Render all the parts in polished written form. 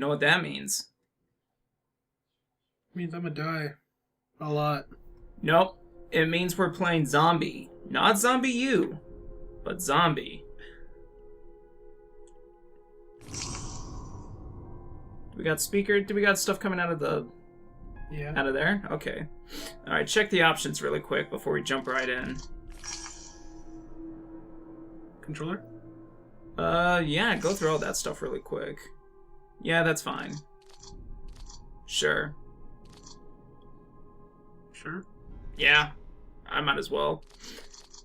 know what that means? Means I'm gonna die. A lot. Nope. It means we're playing Zombie. Not Zombie U, but Zombie. We got speaker. Do we got stuff coming out of the... Yeah. Out of there? Okay. Alright, check the options really quick before we jump right in. Controller? Yeah, go through all that stuff really quick. Yeah, that's fine. Sure. Sure. Yeah, I might as well.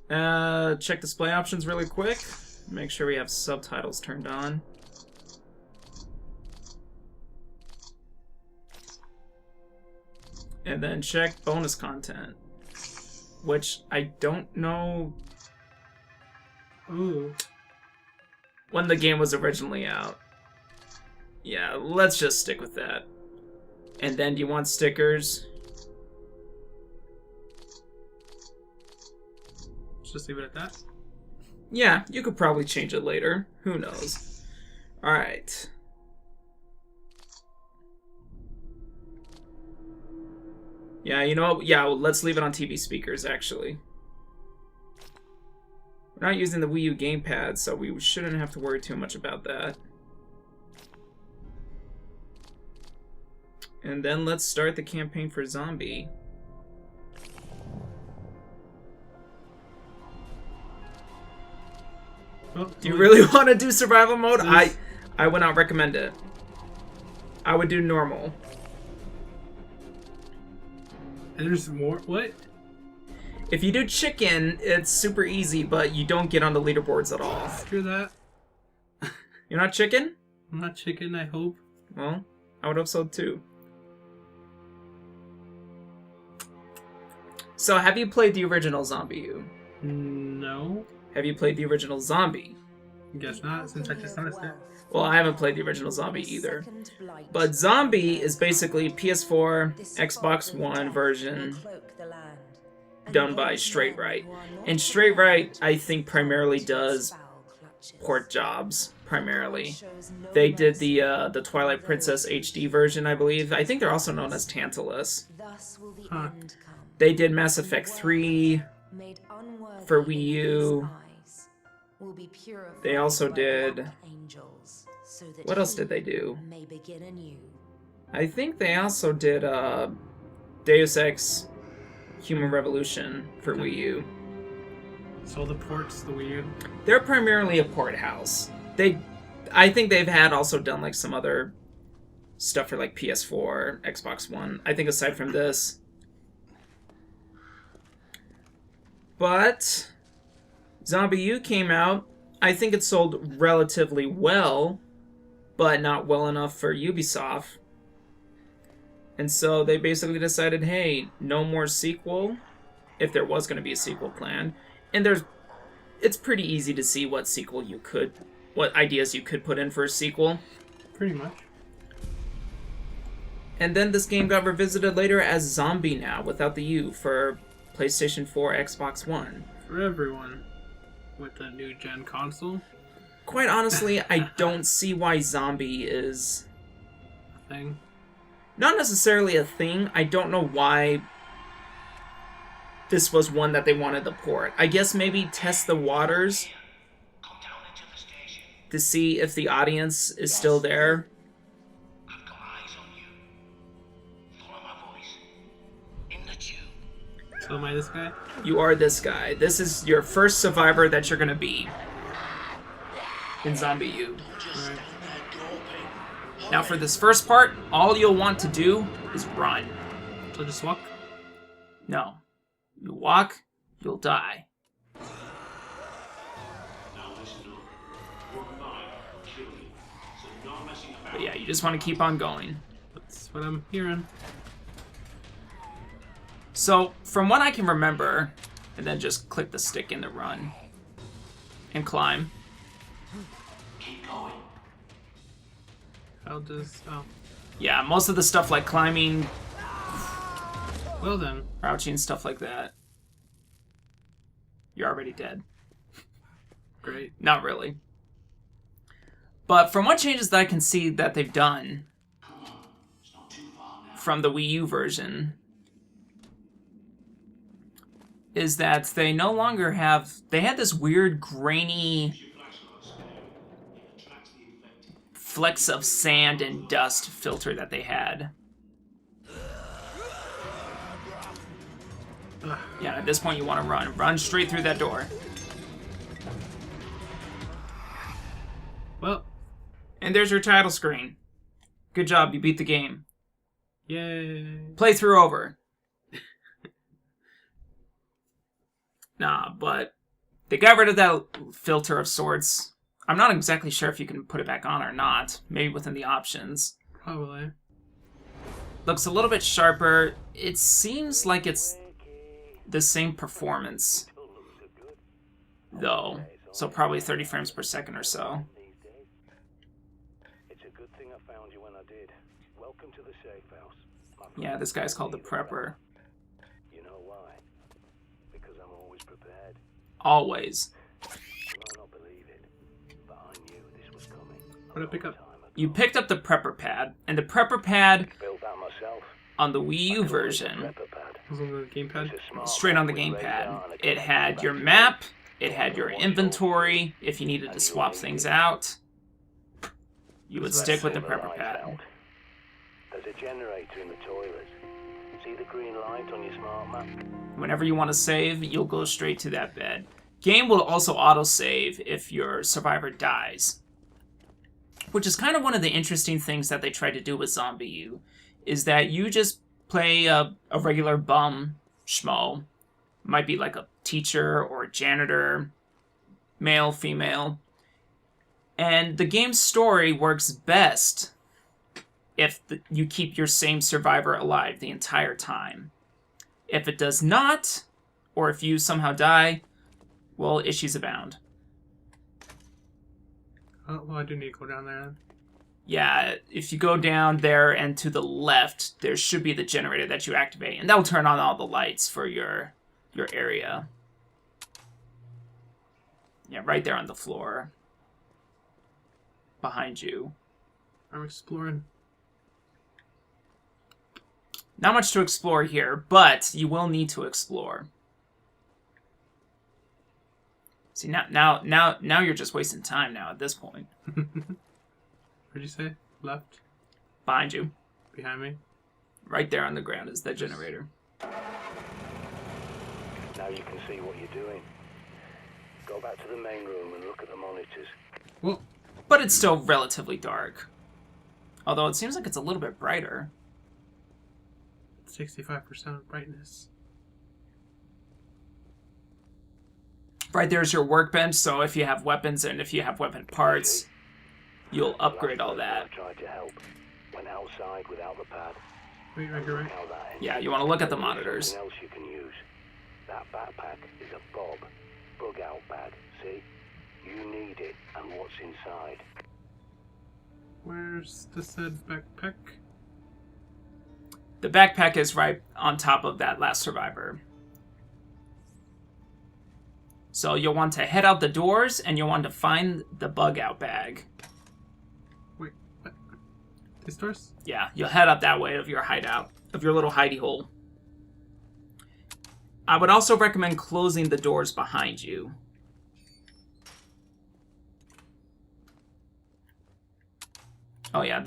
Check display options really quick. Make sure we have subtitles turned on. And then check bonus content, which I don't know Ooh. when the game was originally out. Yeah, let's just stick with that. And then do you want stickers? Let's just leave it at that. Yeah, you could probably change it later. Who knows? Alright. Yeah, you know what? Yeah, well, let's leave it on TV speakers, actually. We're not using the Wii U gamepad, so we shouldn't have to worry too much about that. And then let's start the campaign for Zombie. Oh, Do you really want to do survival mode? I would not recommend it. I would do normal. And there's more? What? If you do chicken, it's super easy, but you don't get on the leaderboards at all. Screw that. You're not chicken? I'm not chicken, I hope. Well, I would hope so too. So, have you played the original Zombie U? No. Have you played the original Zombie? Guess not, since I just noticed it. Well, I haven't played the original Zombie either. But Zombie is basically PS4, Xbox One version done by Straight Right. And Straight Right, I think, primarily does port jobs, primarily. They did the Twilight Princess HD version, I believe. I think they're also known as Tantalus. Huh. They did Mass Effect 3 for Wii U. They also did... What else did they do? I think they also did Deus Ex Human Revolution for Wii U. So the ports, the Wii U? They're primarily a port house. I think they've had also done like some other stuff for like PS4, Xbox One. I think aside from this. But Zombie U came out. I think it sold relatively well, but not well enough for Ubisoft. And so they basically decided, hey, no more sequel, if there was going to be a sequel planned. And it's pretty easy to see what ideas you could put in for a sequel. Pretty much. And then this game got revisited later as Zombie now, without the U, for PlayStation 4, Xbox One. For everyone with the new gen console. Quite honestly, I don't see why Zombie is... Thing. Not necessarily a thing. I don't know why this was one that they wanted to port. I guess maybe test the waters to see if the audience is still there. So am I this guy? You are this guy. This is your first survivor that you're gonna be in Zombie U. Alright. Now for this first part, all you'll want to do is run. So just walk? No. You walk, you'll die. But yeah, you just want to keep on going. That's what I'm hearing. So, from what I can remember, and then just click the stick in the run and climb. Keep going. How does... Oh. Yeah, most of the stuff like climbing, Well then. crouching, stuff like that, you're already dead. Great. Not really. But from what changes that I can see that they've done, from the Wii U version is that they no longer have... They had this weird grainy flecks of sand and dust filter that they had. Yeah, at this point you want to run. Run straight through that door. Well, and there's your title screen. Good job, you beat the game. yay. Playthrough over. Nah, but they got rid of that filter of sorts. I'm not exactly sure if you can put it back on or not. Maybe within the options. Probably. Looks a little bit sharper. It seems like it's the same performance, though. So probably 30 frames per second or so. It's a good thing I found you when I did. Welcome to the safe house. Yeah, this guy's called the Prepper. You know why? Because I'm always prepared. Always. You might not believe it, but I knew this was coming. What did I pick up? You picked up the Prepper Pad, and the Prepper Pad Built that myself. on the Wii U version, Prepper pad. Was on the gamepad? It's a smart straight on the with radar gamepad, and a it had your map, it had your inventory, if you needed to swap things out, you would stick with the Silver Prepper lights Pad. out. There's a generator in the toilet. See the green light on your smart map? Whenever you want to save, you'll go straight to that bed. Game will also autosave if your survivor dies. Which is kind of one of the interesting things that they tried to do with Zombie U, is that you just play a regular bum schmo. Might be like a teacher or a janitor, male, female. And the game's story works best if you keep your same survivor alive the entire time. If it does not, or if you somehow die, well, issues abound. Oh, well, I do need to go down there then. Yeah, if you go down there and to the left, there should be the generator that you activate, and that'll turn on all the lights for your area. Yeah, right there on the floor. Behind you. I'm exploring. Not much to explore here, but you will need to explore. See, now you're just wasting time now at this point. What'd you say? Left? Behind you. Behind me? Right there on the ground is the generator. Now you can see what you're doing. Go back to the main room and look at the monitors. Well, But it's still relatively dark. Although it seems like it's a little bit brighter. 65% of brightness. Right there's your workbench, so if you have weapons and if you have weapon parts, you'll upgrade all that. I tried to help. Went outside without the pad. Wait, right here, right? How that ended. Yeah, you want to look at the monitors. Something else you can use. That backpack is a bug out bag. See? You need it and what's inside. Where's the said backpack? The backpack is right on top of that last survivor. So you'll want to head out the doors and you'll want to find the bug out bag. Wait, what? These doors? Yeah, you'll head up that way of your hideout, of your little hidey hole. I would also recommend closing the doors behind you. Oh yeah,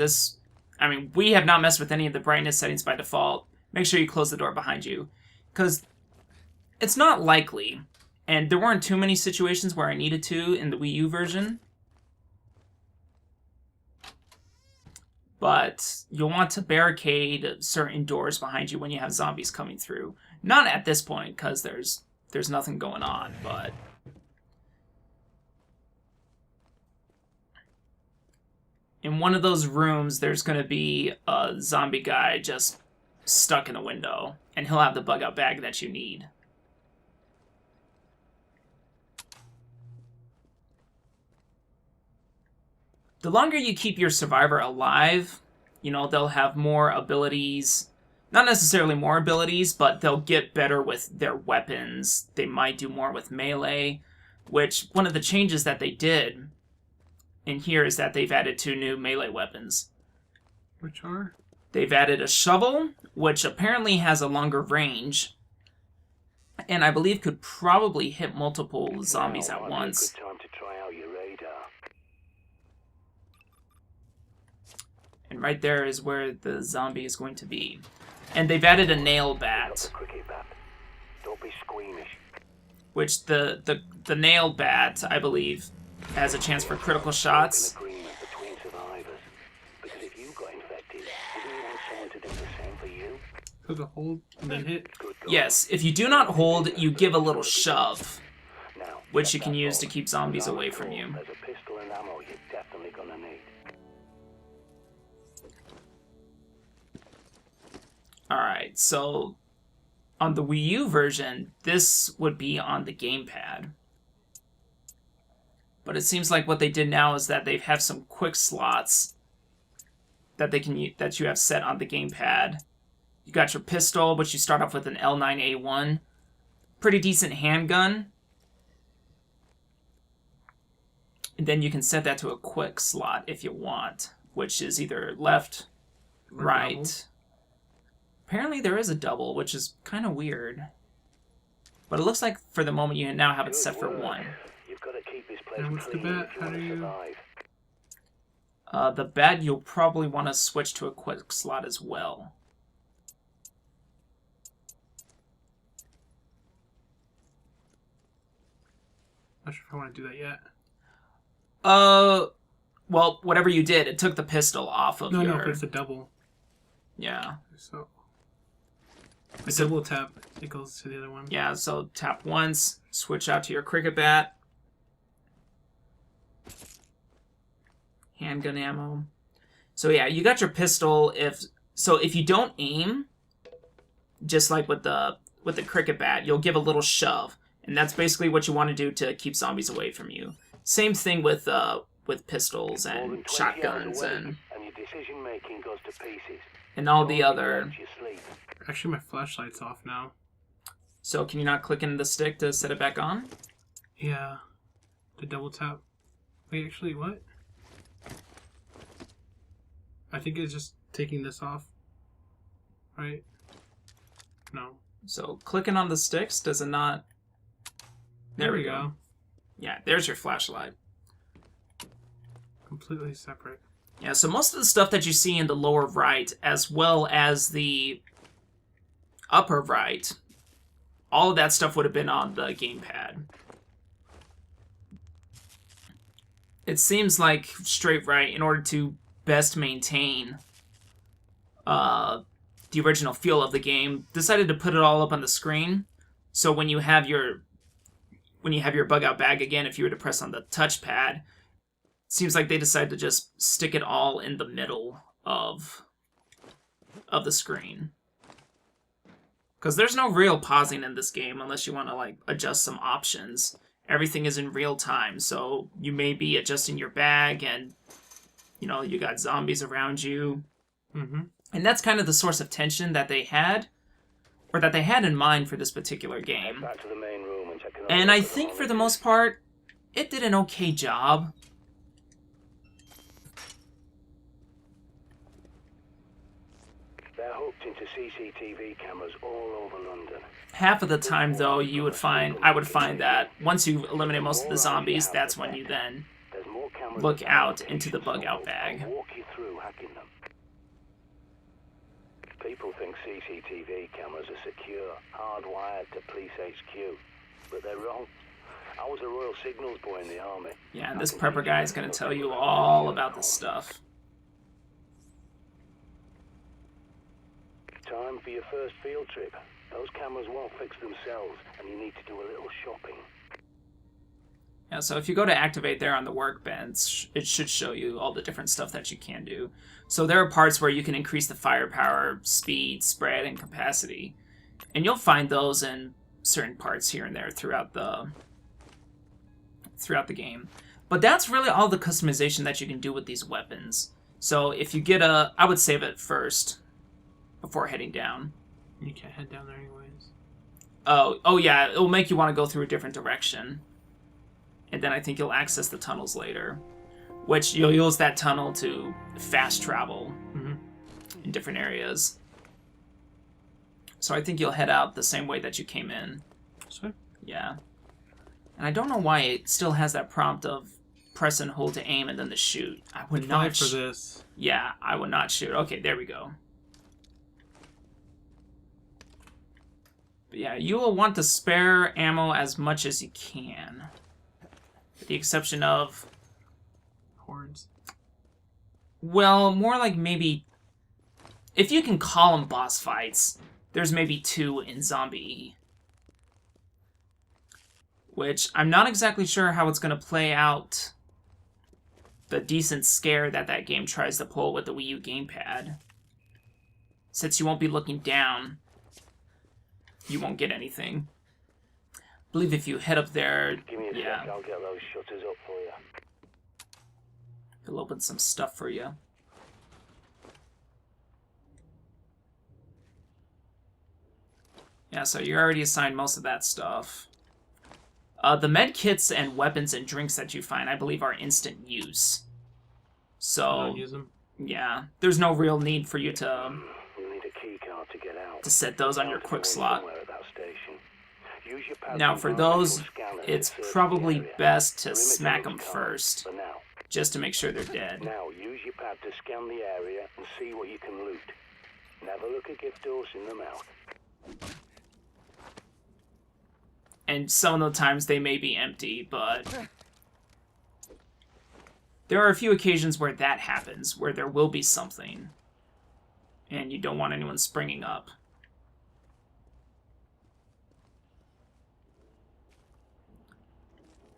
we have not messed with any of the brightness settings by default. Make sure you close the door behind you. Because it's not likely, and there weren't too many situations where I needed to in the Wii U version. But you'll want to barricade certain doors behind you when you have zombies coming through. Not at this point, because there's nothing going on, but... in one of those rooms, there's going to be a zombie guy just stuck in a window, and he'll have the bug out bag that you need. The longer you keep your survivor alive, they'll have more abilities. Not necessarily more abilities, but they'll get better with their weapons. They might do more with melee, which one of the changes that they did in here is that they've added 2 new melee weapons. Which are? They've added a shovel, which apparently has a longer range, and I believe could probably hit multiple zombies Now at might be a once. good time to try out your radar. And right there is where the zombie is going to be. And they've added a nail bat, Got the cricket bat. Don't be squeamish. which the nail bat, I believe, has a chance for critical shots. An agreement between survivors. Because if you got infected, wouldn't you want someone to do the same for you? Hook a hold and then hit. Good God. Yes, if you do not hold, you give a little shove, Now, which set you can that use to box. keep zombies Now away it's from cool. you. There's a pistol and ammo you're definitely gonna need. Alright, so on the Wii U version, this would be on the gamepad. But it seems like what they did now is that they have some quick slots that that you have set on the gamepad. You got your pistol, which you start off with an L9A1. Pretty decent handgun. And then you can set that to a quick slot if you want, which is either left, Or right. double. Apparently there is a double, which is kind of weird. But it looks like for the moment you now have it Good set for work. 1. You've got to keep this place And what's the clean bat? if you How want do to you- survive. The bat, you'll probably want to switch to a quick slot as well. Not sure if I want to do that yet. Well, whatever you did, it took the pistol off of No, your... but it's a double. Yeah. So a double tap, it goes to the other one. Yeah, so tap once, switch out to your cricket bat. Handgun ammo. So yeah, you got your pistol. If you don't aim, just like with the cricket bat, you'll give a little shove. And that's basically what you want to do to keep zombies away from you. Same thing with pistols More than and 20 hours shotguns away, and your decision making goes to pieces. all the Don't other... neglect your sleep. Actually, my flashlight's off now. So can you not click in the stick to set it back on? Yeah. The double tap. Wait, actually, what? I think it's just taking this off. Right? No. So clicking on the sticks, does it not... There we go. Yeah, there's your flashlight. Completely separate. Yeah, so most of the stuff that you see in the lower right, as well as the upper right, all of that stuff would have been on the gamepad. It seems like Straight Right, in order to best maintain the original feel of the game, decided to put it all up on the screen. So when you have your bug out bag again, if you were to press on the touchpad, seems like they decided to just stick it all in the middle of the screen. Because there's no real pausing in this game unless you want to like adjust some options. Everything is in real time, so you may be adjusting your bag and you got zombies around you. Mm-hmm. And that's kind of the source of tension that they had, or that they had in mind for this particular game. Back to the main room and check it out. And I think for the most part, it did an okay job. They're hooked into CCTV cameras all over London. Half of the time, though, I would find that once you eliminate most of the zombies, that's when you then There's more cameras look than out locations, into the bug out so bag. I'll walk you through hacking them. People think CCTV cameras are secure, hardwired to police HQ, but they're wrong. I was a Royal Signals boy in the army. Yeah, and this prepper guy is going to tell you all about this stuff. Time for your first field trip. Those cameras won't fix themselves, and you need to do a little shopping. Yeah, so if you go to activate there on the workbench, it should show you all the different stuff that you can do. So there are parts where you can increase the firepower, speed, spread, and capacity. And you'll find those in certain parts here and there throughout the game. But that's really all the customization that you can do with these weapons. So if you get I would save it first before heading down. You can't head down there anyways. Oh yeah, it'll make you want to go through a different direction. And then I think you'll access the tunnels later, which you'll use that tunnel to fast travel. Mm-hmm. in different areas. So I think you'll head out the same way that you came in. Sure. Yeah. And I don't know why it still has that prompt of press and hold to aim and then to shoot. I would not for this. Yeah, I would not shoot. Okay, there we go. But yeah, you will want to spare ammo as much as you can. With the exception of... Hordes. Well, more like maybe... If you can call them boss fights, there's maybe 2 in Zombie. Which, I'm not exactly sure how it's going to play out the decent scare that game tries to pull with the Wii U gamepad. Since you won't be looking down, you won't get anything. I believe if you head up there, Give me a yeah, sec, I'll get those shutters up for you. it'll open some stuff for you. Yeah, so you're already assigned most of that stuff. The med kits and weapons and drinks that you find, I believe, are instant use. So, Use them. yeah, there's no real need for you to You'll need a key card to get out. set those on your quick slot. Somewhere at that station. Use your pad Now, for control those, scanner to it's search the probably area. best to Perimeter smack looks them calm first, For now. just to make sure they're dead. Now, use your pad to scan the area and see what you can loot. Never look a gift horse in the mouth. And some of the times they may be empty, but there are a few occasions where that happens, where there will be something, and you don't want anyone springing up.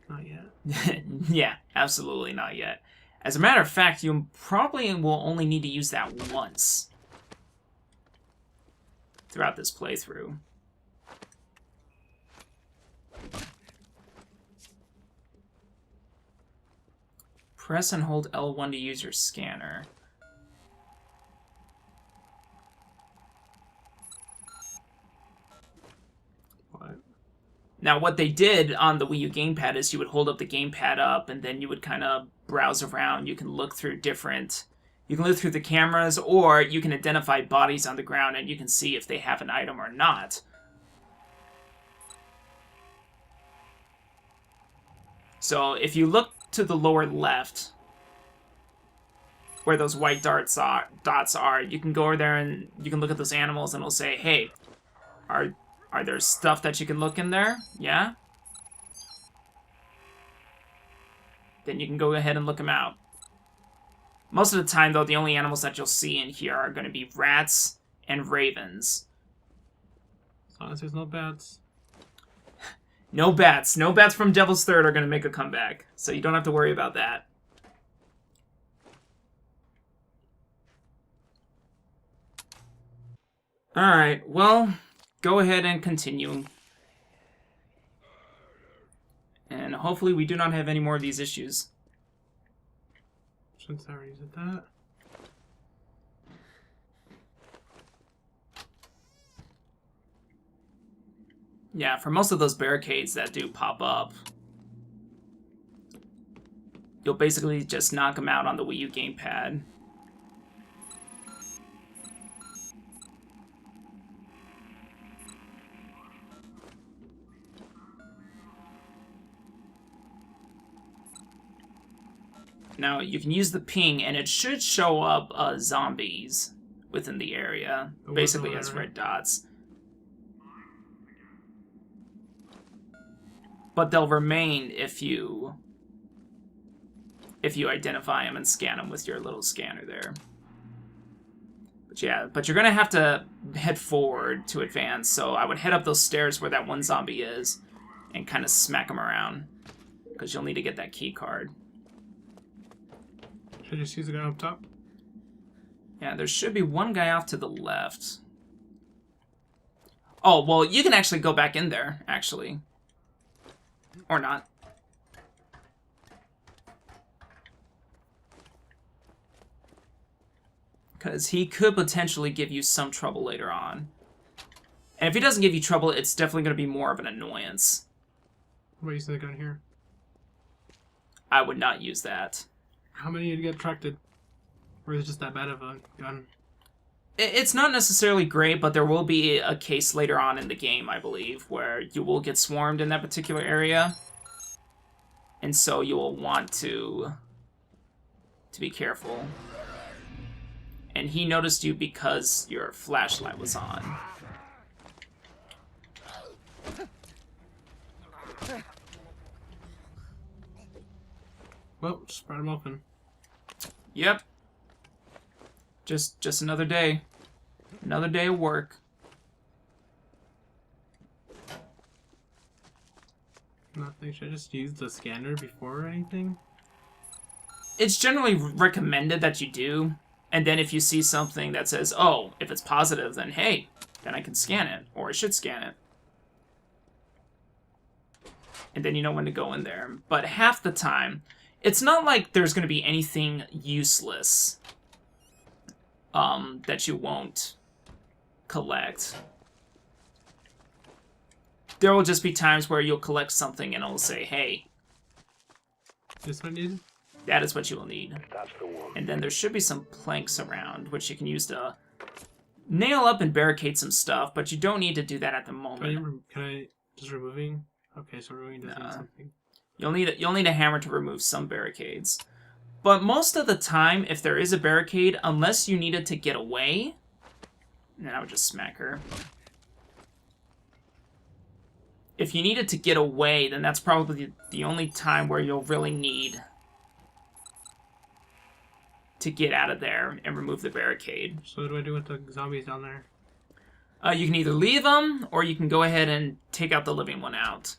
Not yet. Yeah, absolutely not yet. As a matter of fact, you probably will only need to use that once throughout this playthrough. Press and hold L1 to use your scanner. What? Now, what they did on the Wii U gamepad is you would hold up the gamepad up, and then you would kind of browse around. You can look through You can look through the cameras, or you can identify bodies on the ground, and you can see if they have an item or not. So, if you look to the lower left, where those white dots are, you can go over there and you can look at those animals, and it'll say, hey, are there stuff that you can look in there? Yeah? Then you can go ahead and look them out. Most of the time, though, the only animals that you'll see in here are going to be rats and ravens. As long as there's no bats. No bats. No bats from Devil's Third are going to make a comeback, so you don't have to worry about that. Alright, well, go ahead and continue. And hopefully we do not have any more of these issues. Since I already did that. Yeah, for most of those barricades that do pop up, you'll basically just knock them out on the Wii U gamepad. Now, you can use the ping, and it should show up zombies within the area, basically as red dots. But they'll remain if you identify them and scan them with your little scanner there. But yeah, but you're going to have to head forward to advance, so I would head up those stairs where that one zombie is and kind of smack him around, because you'll need to get that key card. Should I just use the guy up top? Yeah, there should be one guy off to the left. Oh, well, you can actually go back in there, actually. Or not. Because he could potentially give you some trouble later on. And if he doesn't give you trouble, it's definitely going to be more of an annoyance. What do you think on here? I would not use that. How many did you get attracted? Or is it just that bad of a gun? It's not necessarily great, but there will be a case later on in the game, I believe, where you will get swarmed in that particular area. And so you will want to be careful. And he noticed you because your flashlight was on. Well, spread them open. Yep. Just another day. Another day of work. Nothing. Should I just use the scanner before or anything? It's generally recommended that you do. And then if you see something that says, oh, if it's positive, then hey, then I can scan it. Or I should scan it. And then you know when to go in there. But half the time, it's not like there's going to be anything useless that you won't collect. There will just be times where you'll collect something and it'll say, hey, this one needed? That is what you will need. That's the one. And then there should be some planks around, which you can use to nail up and barricade some stuff, but you don't need to do that at the moment. Can I just removing? Okay, so removing does need something. You'll need a hammer to remove some barricades. But most of the time, if there is a barricade, unless you needed to get away, then I would just smack her. If you needed to get away, then that's probably the only time where you'll really need to get out of there and remove the barricade. So what do I do with the zombies down there? You can either leave them, or you can go ahead and take out the living one out.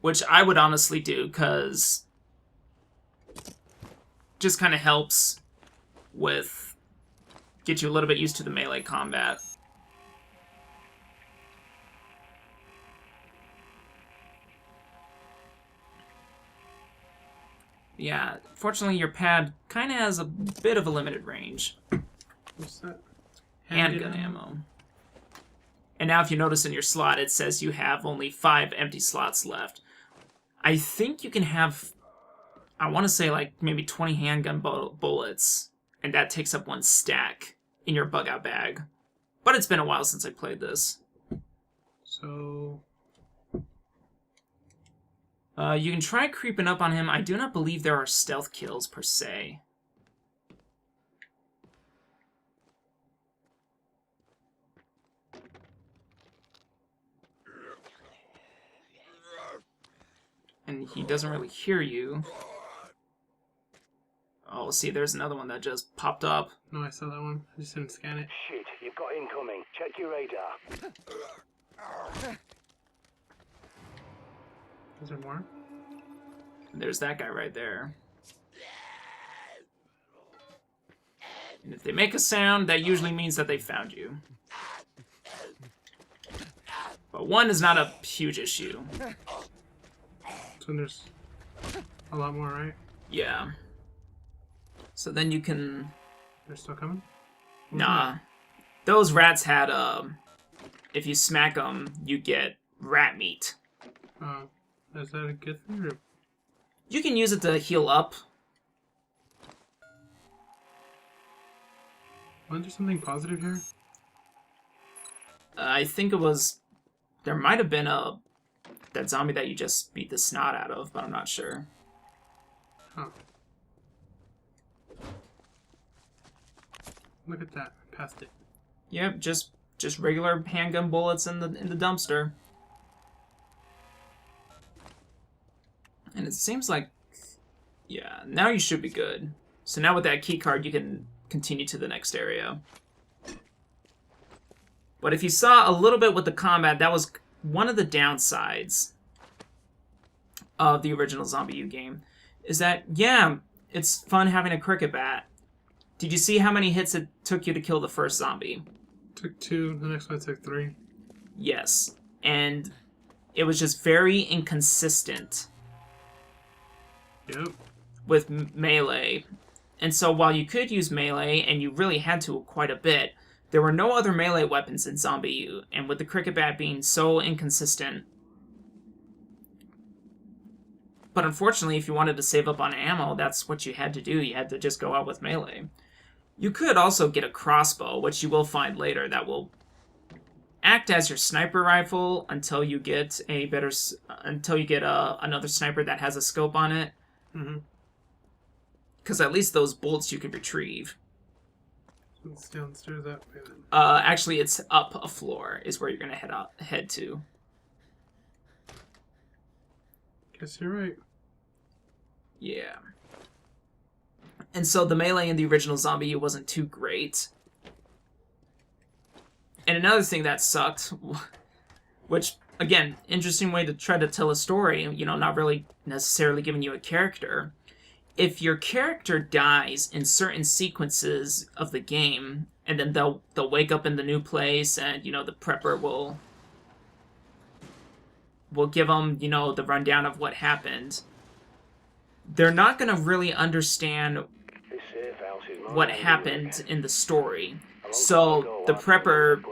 Which I would honestly do, because just kind of helps with get you a little bit used to the melee combat. Yeah, fortunately your pad kind of has a bit of a limited range. What's that? Handgun ammo. And now if you notice in your slot, it says you have only 5 empty slots left. I think you can have, I want to say like maybe 20 handgun bullets, and that takes up 1 stack in your bug out bag. But it's been a while since I played this. So you can try creeping up on him. I do not believe there are stealth kills per se. And he doesn't really hear you. Oh, see, there's another one that just popped up. no, I saw that one. I just didn't scan it. Shit, you've got incoming. Check your radar. Is there more? There's that guy right there. And if they make a sound, that usually means that they found you. But 1 is not a huge issue. So there's a lot more, right? Yeah. So then you can... They're still coming? Nah. Those rats had, if you smack them, you get rat meat. Is that a good thing? Or... You can use it to heal up. Wasn't there something positive here? I think it was... There might have been that zombie that you just beat the snot out of, but I'm not sure. Huh. Look at that. I passed it. Yep, just regular handgun bullets in the dumpster. And it seems like, yeah, now you should be good. So now with that key card, you can continue to the next area. But if you saw a little bit with the combat, that was one of the downsides of the original Zombie U game. Is that, yeah, it's fun having a cricket bat. Did you see how many hits it took you to kill the first zombie? Took 2, the next one took 3. Yes. And it was just very inconsistent. Yep. With melee. And so while you could use melee, and you really had to quite a bit, there were no other melee weapons in Zombie U, and with the cricket bat being so inconsistent. But unfortunately, if you wanted to save up on ammo, that's what you had to do. You had to just go out with melee. You could also get a crossbow, which you will find later, that will act as your sniper rifle until you get another sniper that has a scope on it. Mm-hmm. Because at least those bolts you can retrieve. It's downstairs that way then. Actually, it's up a floor is where you're gonna head to. Guess you're right. Yeah. And so the melee in the original Zombie wasn't too great. And another thing that sucked, which, again, interesting way to try to tell a story, you know, not really necessarily giving you a character. If your character dies in certain sequences of the game, and then they'll wake up in the new place, and, you know, the prepper will give them, you know, the rundown of what happened, they're not going to really understand what happened in the story. So the prepper,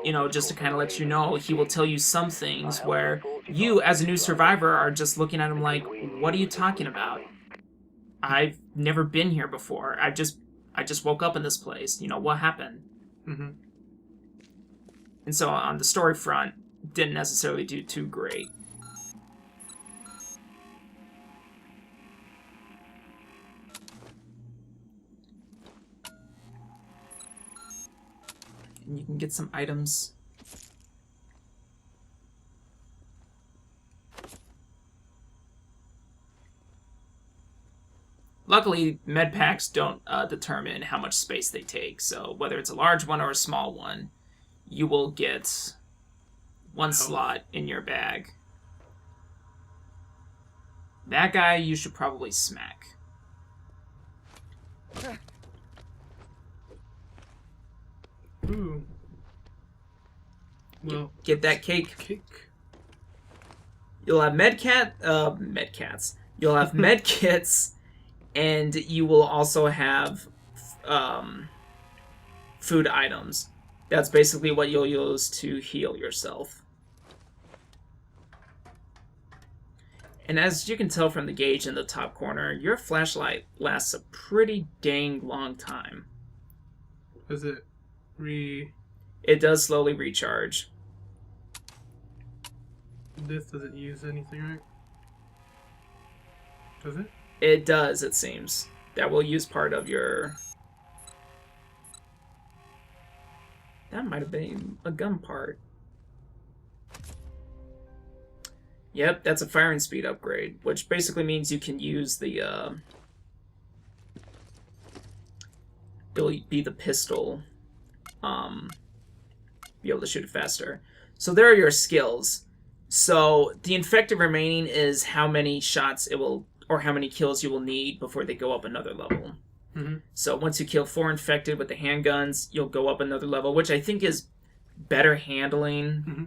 you know, just to kind of let you know, he will tell you some things where you, as a new survivor, are just looking at him like, what are you talking about? I've never been here before. I just woke up in this place. You know, what happened? Mm-hmm. And so on the story front, didn't necessarily do too great. And you can get some items. Luckily, med packs don't determine how much space they take, so whether it's a large one or a small one, you will get one slot in your bag. That guy you should probably smack. Ooh. Well, Get that cake. cake. You'll have medcats. You'll have medkits, and you will also have food items. That's basically what you'll use to heal yourself. And as you can tell from the gauge in the top corner, your flashlight lasts a pretty dang long time. Is it It does slowly recharge. This doesn't use anything, right? Does it? It does, it seems. That will use part of your... That might have been a gun part. Yep, that's a firing speed upgrade, which basically means you can use the, it'll be the pistol, be able to shoot it faster. So there are your skills. So the infected remaining is how many shots it will, or how many kills you will need before they go up another level. Mm-hmm. So once you kill 4 infected with the handguns, you'll go up another level, which I think is better handling. Mm-hmm.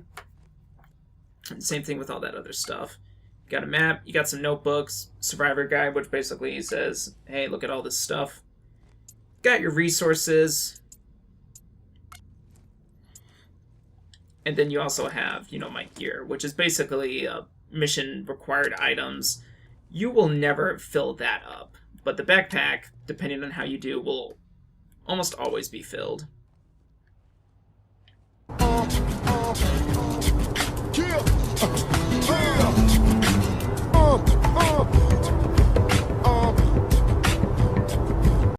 Same thing with all that other stuff. You got a map, you got some notebooks, survivor guide, which basically says, hey, look at all this stuff. Got your resources. And then you also have, you know, my gear, which is basically mission required items. You will never fill that up. But the backpack, depending on how you do, will almost always be filled.